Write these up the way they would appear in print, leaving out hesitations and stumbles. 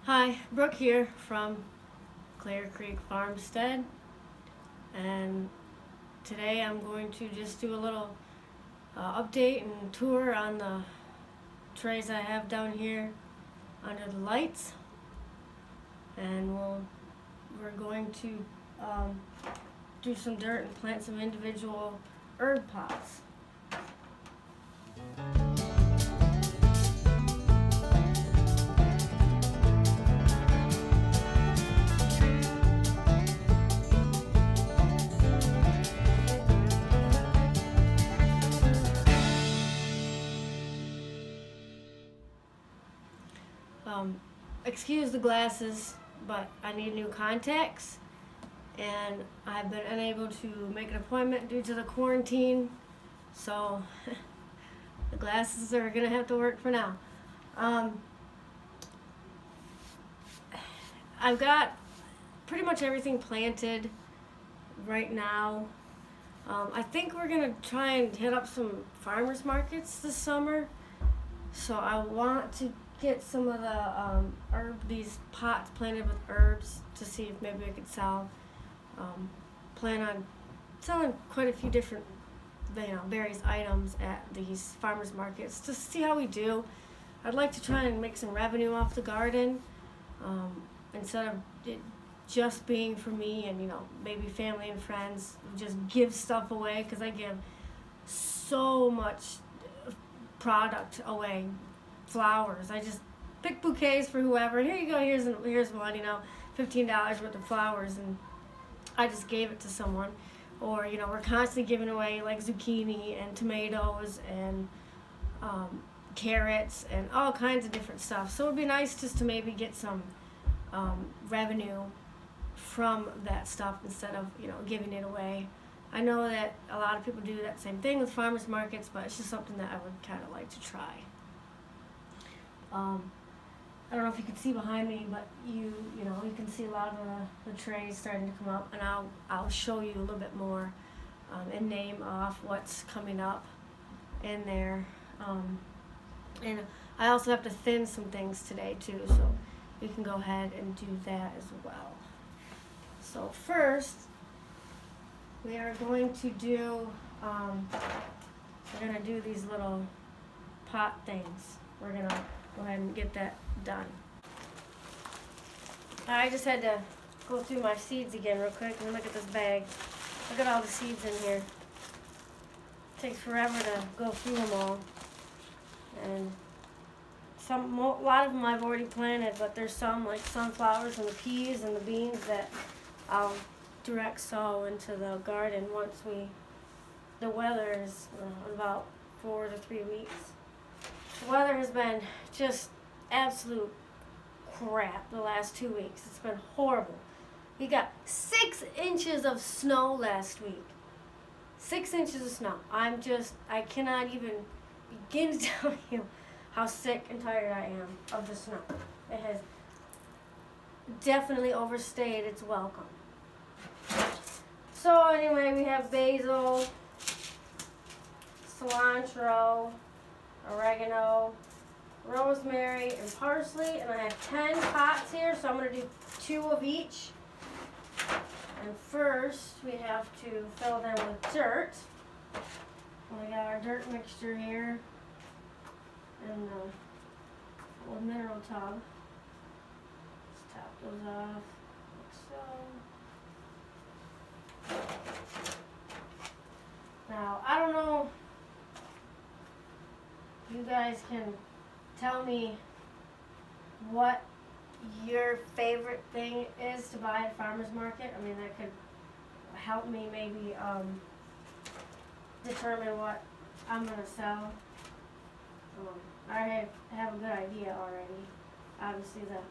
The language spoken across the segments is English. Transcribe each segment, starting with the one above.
Hi, Brooke here from Clear Creek Farmstead, and today I'm going to just do a little update and tour on the trays I have down here under the lights, and we're going to do some dirt and plant some individual herb pots. Excuse the glasses, but I need new contacts, and I've been unable to make an appointment due to the quarantine, so the glasses are gonna have to work for now. I've got pretty much everything planted right now. I think we're gonna try and hit up some farmers markets this summer, so I want to get some of the these pots planted with herbs to see if maybe I could sell. Plan on selling quite a few different, various items at these farmers markets to see how we do. I'd like to try and make some revenue off the garden, instead of it just being for me and maybe family and friends. Just give stuff away because I give so much product away. Flowers. I just pick bouquets for whoever. Here you go. Here's one. $15 worth of flowers, and I just gave it to someone. Or we're constantly giving away like zucchini and tomatoes and carrots and all kinds of different stuff. So it'd be nice just to maybe get some revenue from that stuff instead of giving it away. I know that a lot of people do that same thing with farmers markets, but it's just something that I would kind of like to try. I don't know if you can see behind me, but you can see a lot of the trays starting to come up, and I'll show you a little bit more and name off what's coming up in there. And I also have to thin some things today too, so you can go ahead and do that as well. So first, we are going to do these little pot things. We're gonna go ahead and get that done. I just had to go through my seeds again real quick and look at this bag. Look at all the seeds in here. It takes forever to go through them all. And a lot of them I've already planted, but there's some like sunflowers and the peas and the beans that I'll direct sow into the garden once the weather is in about 4 to 3 weeks. The weather has been just absolute crap the last 2 weeks. It's been horrible. We got 6 inches of snow last week. 6 inches of snow. I cannot even begin to tell you how sick and tired I am of the snow. It has definitely overstayed its welcome. So anyway, we have basil, cilantro, oregano, rosemary, and parsley, and I have 10 pots here, so I'm going to do 2 of each. And first, we have to fill them with dirt. We got our dirt mixture here in the little mineral tub. Let's top those off like so. Now, I don't know. You guys can tell me what your favorite thing is to buy at farmer's market. I mean, that could help me maybe determine what I'm going to sell. I have a good idea already. Obviously, the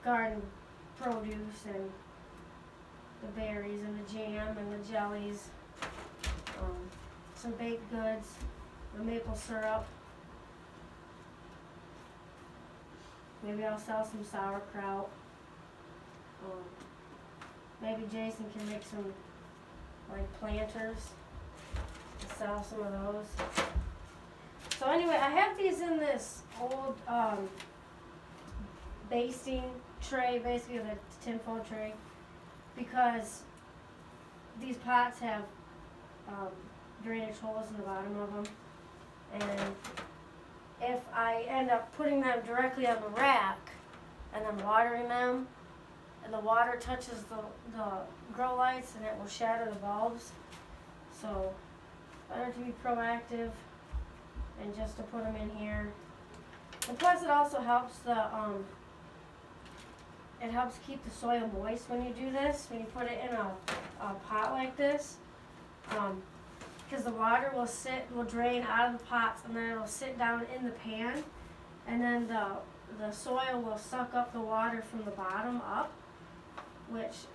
garden produce and the berries and the jam and the jellies, some baked goods, the maple syrup. Maybe I'll sell some sauerkraut. Maybe Jason can make some like planters and sell some of those. So anyway, I have these in this old basting tray, basically the tinfoil tray, because these pots have drainage holes in the bottom of them, and if I end up putting them directly on the rack and then watering them, and the water touches the grow lights and it will shatter the bulbs. So better to be proactive and just to put them in here. And plus it also helps it helps keep the soil moist when you do this, when you put it in a pot like this. Because the water will drain out of the pots, and then it'll sit down in the pan, and then the soil will suck up the water from the bottom up, which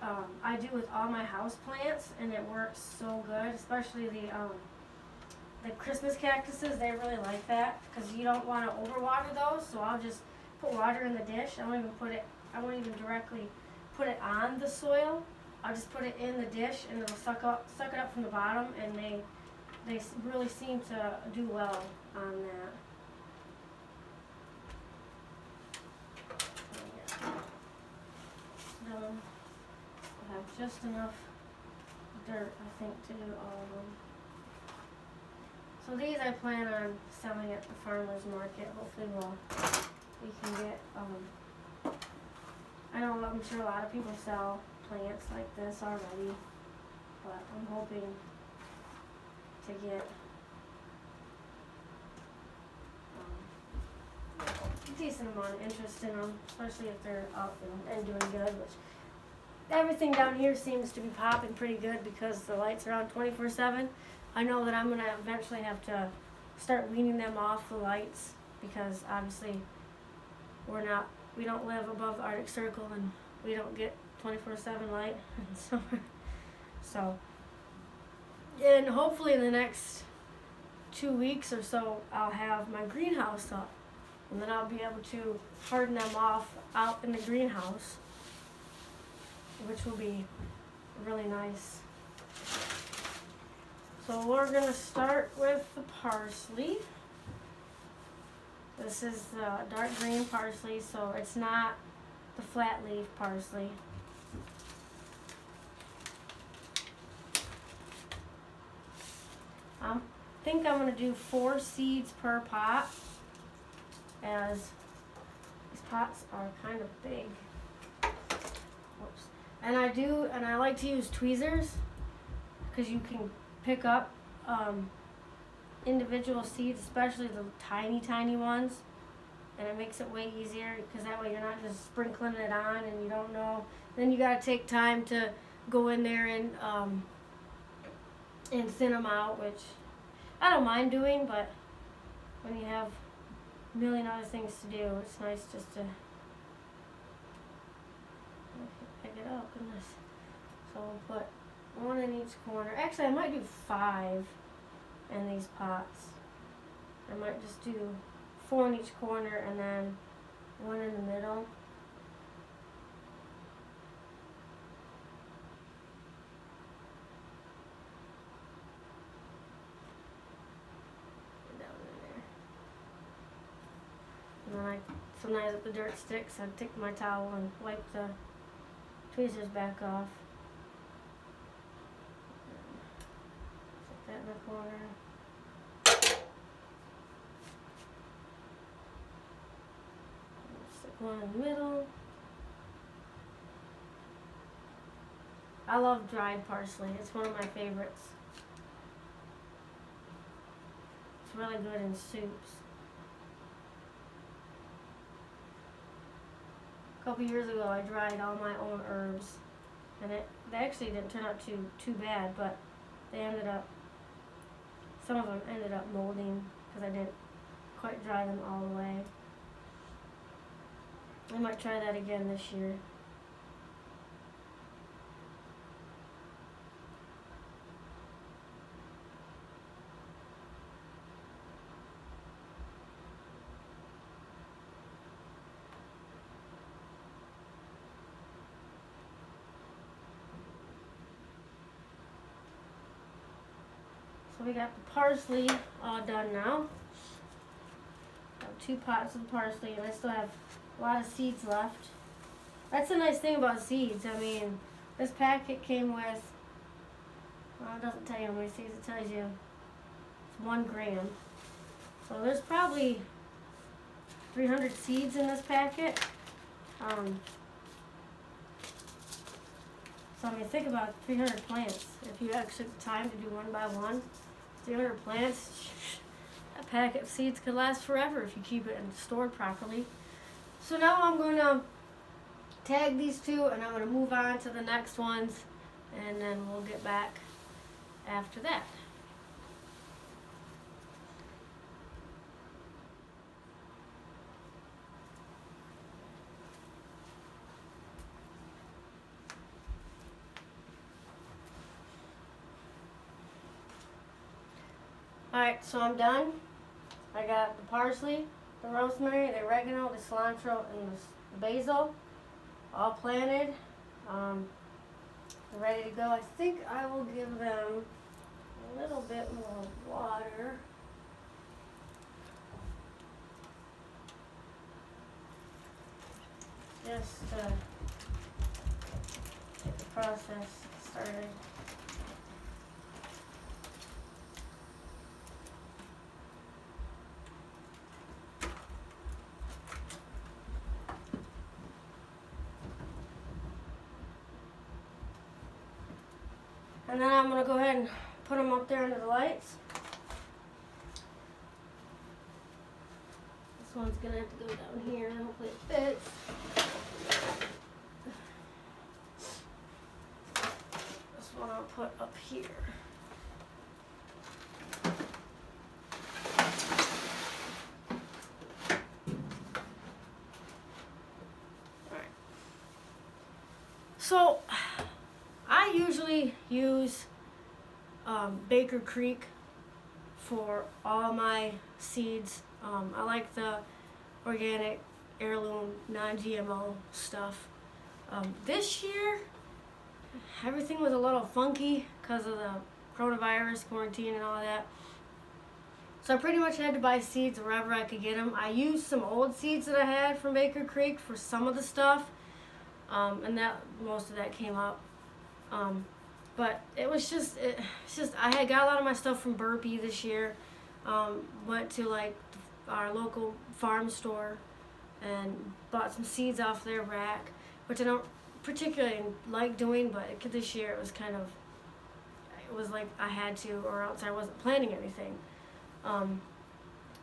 I do with all my house plants, and it works so good, especially the Christmas cactuses. They really like that because you don't want to overwater those, so I'll just put water in the dish. I won't even directly put it on the soil. I'll just put it in the dish, and it'll suck it up from the bottom, and they really seem to do well on that. I have just enough dirt, I think, to do all of them. So these I plan on selling at the farmer's market. Hopefully we can get, I'm sure a lot of people sell plants like this already, but I'm hoping to get a decent amount of interest in them, especially if they're up and doing good, which everything down here seems to be popping pretty good because the lights are on 24/7. I know that I'm going to eventually have to start weaning them off the lights because obviously we don't live above the Arctic Circle and we don't get 24/7 light in summer. So, and hopefully in the next 2 weeks or so, I'll have my greenhouse up, and then I'll be able to harden them off out in the greenhouse, which will be really nice. So we're gonna start with the parsley. This is the dark green parsley, so it's not the flat leaf parsley. I think I'm going to do 4 seeds per pot, as these pots are kind of big. Whoops. And I like to use tweezers because you can pick up individual seeds, especially the tiny ones, and it makes it way easier because that way you're not just sprinkling it on and you don't know. Then you got to take time to go in there and thin them out, which I don't mind doing, but when you have a million other things to do, it's nice just to pick it up. Goodness. So we'll put 1 in each corner. Actually, I might do 5 in these pots. I might just do 4 in each corner and then 1 in the middle. And then sometimes if the dirt sticks, I take my towel and wipe the tweezers back off. Stick that in the corner. Stick 1 in the middle. I love dried parsley. It's one of my favorites. It's really good in soups. A couple years ago, I dried all my own herbs, and they actually didn't turn out too bad, but some of them ended up molding because I didn't quite dry them all the way. I might try that again this year. So we got the parsley all done now. Got 2 pots of parsley, and I still have a lot of seeds left. That's the nice thing about seeds. I mean, this packet came with, well, it doesn't tell you how many seeds, it tells you it's 1 gram. So there's probably 300 seeds in this packet. So I mean, think about 300 plants. If you actually have time to do one by one, 300 plants, a packet of seeds could last forever if you keep it and stored properly. So now I'm going to tag these two and I'm going to move on to the next ones, and then we'll get back after that. Alright, so I'm done. I got the parsley, the rosemary, the oregano, the cilantro, and the basil all planted. They're ready to go. I think I will give them a little bit more water. Just to get the process started. And then I'm going to go ahead and put them up there under the lights. This one's going to have to go down here. Hopefully it fits. This one I'll put up here. Alright. So, I usually use Baker Creek for all my seeds. I like the organic, heirloom, non-GMO stuff. This year, everything was a little funky because of the coronavirus, quarantine, and all that. So I pretty much had to buy seeds wherever I could get them. I used some old seeds that I had from Baker Creek for some of the stuff, and that most of that came up. But it's just I had got a lot of my stuff from Burpee this year. Went to like our local farm store and bought some seeds off their rack, which I don't particularly like doing, but this year it was like I had to, or else I wasn't planting anything.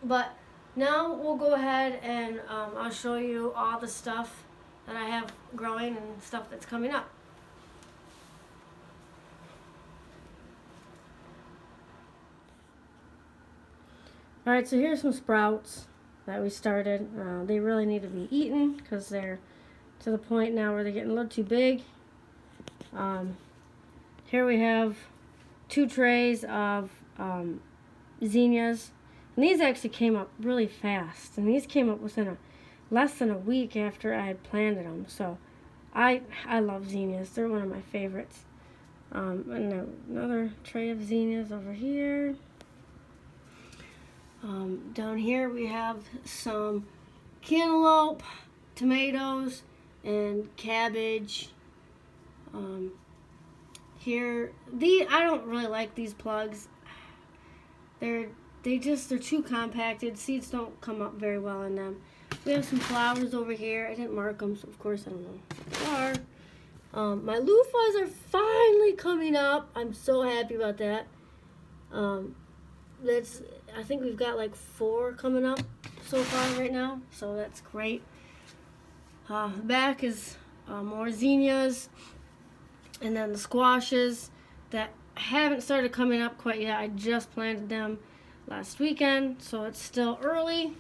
But now we'll go ahead and I'll show you all the stuff that I have growing and stuff that's coming up. Alright, so here's some sprouts that we started. They really need to be eaten because they're to the point now where they're getting a little too big. Here we have 2 trays of zinnias. And these actually came up really fast. And these came up within less than a week after I had planted them. So I love zinnias. They're one of my favorites. And another tray of zinnias over here. Down here we have some cantaloupe, tomatoes, and cabbage. Here, I don't really like these plugs. They're too compacted. Seeds don't come up very well in them. We have some flowers over here. I didn't mark them, so of course I don't know what they are. My loofahs are finally coming up. I'm so happy about that. I think we've got like 4 coming up so far right now, so that's great. Back is more zinnias, and then the squashes that haven't started coming up quite yet. I just planted them last weekend, so it's still early.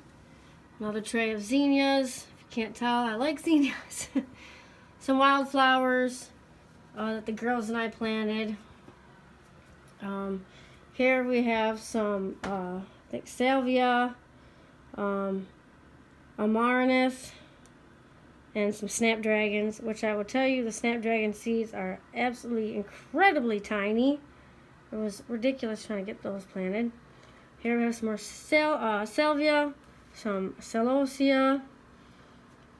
Another tray of zinnias. If you can't tell, I like zinnias. Some wildflowers that the girls and I planted. Here we have some, I think, salvia, amaryllis, and some snapdragons, which I will tell you the snapdragon seeds are absolutely incredibly tiny. It was ridiculous trying to get those planted. Here we have some more salvia, some celosia,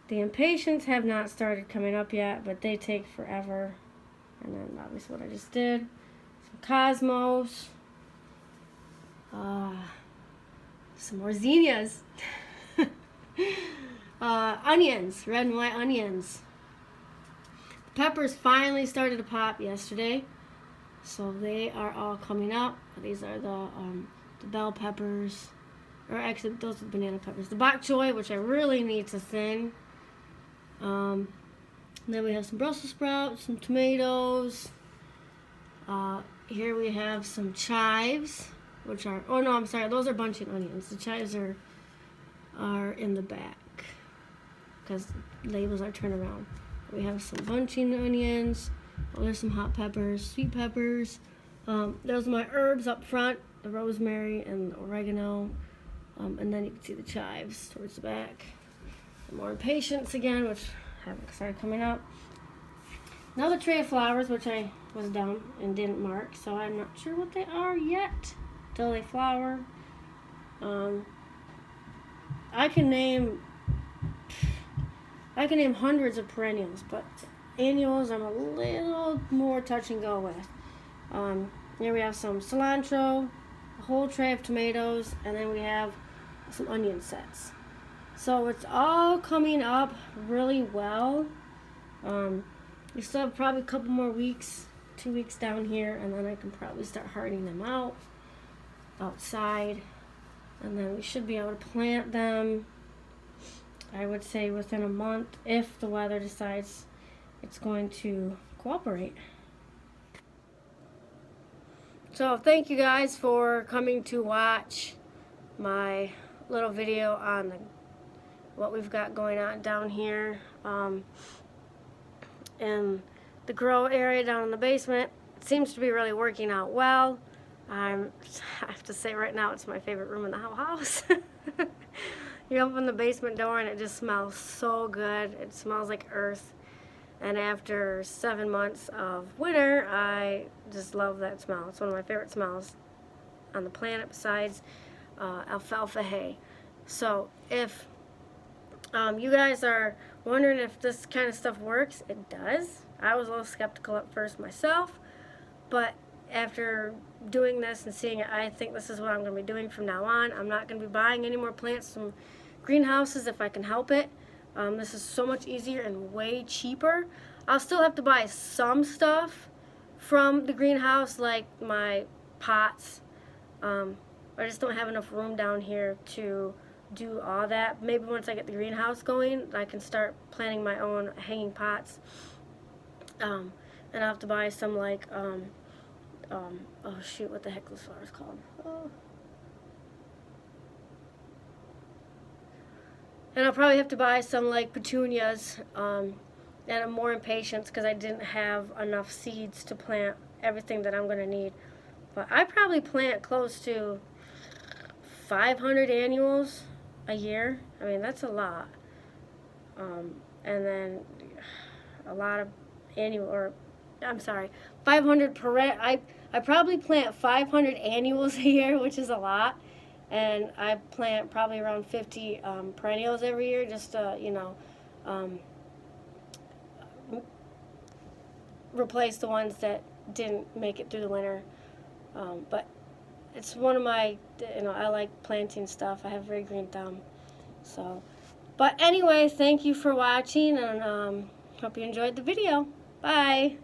The impatiens have not started coming up yet, but they take forever. And then obviously what I just did. Some cosmos. Some more zinnias. Onions, red and white onions. The peppers finally started to pop yesterday, so they are all coming up. These are the bell peppers, or actually those are the banana peppers. The bok choy, which I really need to thin. And then we have some Brussels sprouts, some tomatoes. Here we have some chives, which are, oh no, I'm sorry, those are bunching onions. The chives are in the back because labels are turned around. We have some bunching onions. Oh, there's some hot peppers, sweet peppers. Those are my herbs up front, the rosemary and the oregano. And then you can see the chives towards the back. And more impatiens again, which haven't started coming up. Another tray of flowers, which I was down and didn't mark, so I'm not sure what they are yet till they flower. I can name hundreds of perennials, but annuals I'm a little more touch and go with. Here we have some cilantro, a whole tray of tomatoes, and then we have some onion sets. So it's all coming up really well. We still have probably a couple more weeks, 2 weeks down here, and then I can probably start hardening them out outside. And then we should be able to plant them, I would say, within a month if the weather decides it's going to cooperate. So thank you guys for coming to watch my little video on what we've got going on down here in the grow area down in the basement. It seems to be really working out well. I have to say right now it's my favorite room in the whole house. You open the basement door and it just smells so good. It smells like earth. And after 7 months of winter, I just love that smell. It's one of my favorite smells on the planet besides alfalfa hay. So if you guys are wondering if this kind of stuff works, it does. I was a little skeptical at first myself, but after doing this and seeing it, I think this is what I'm going to be doing from now on. I'm not going to be buying any more plants from greenhouses if I can help it. This is so much easier and way cheaper. I'll still have to buy some stuff from the greenhouse, like my pots. I just don't have enough room down here to do all that. Maybe once I get the greenhouse going, I can start planting my own hanging pots. And I'll have to buy some like, oh shoot, what the heck this flower is called? Oh. And I'll probably have to buy some like petunias, and I'm more impatient because I didn't have enough seeds to plant everything that I'm going to need. But I probably plant close to 500 annuals a year. I mean, that's a lot. And then a lot of 500 I probably plant 500 annuals a year, which is a lot. And I plant probably around 50 perennials every year, just to, replace the ones that didn't make it through the winter. But it's one of my, I like planting stuff. I have a very green thumb. So, but anyway, thank you for watching, and hope you enjoyed the video. Bye.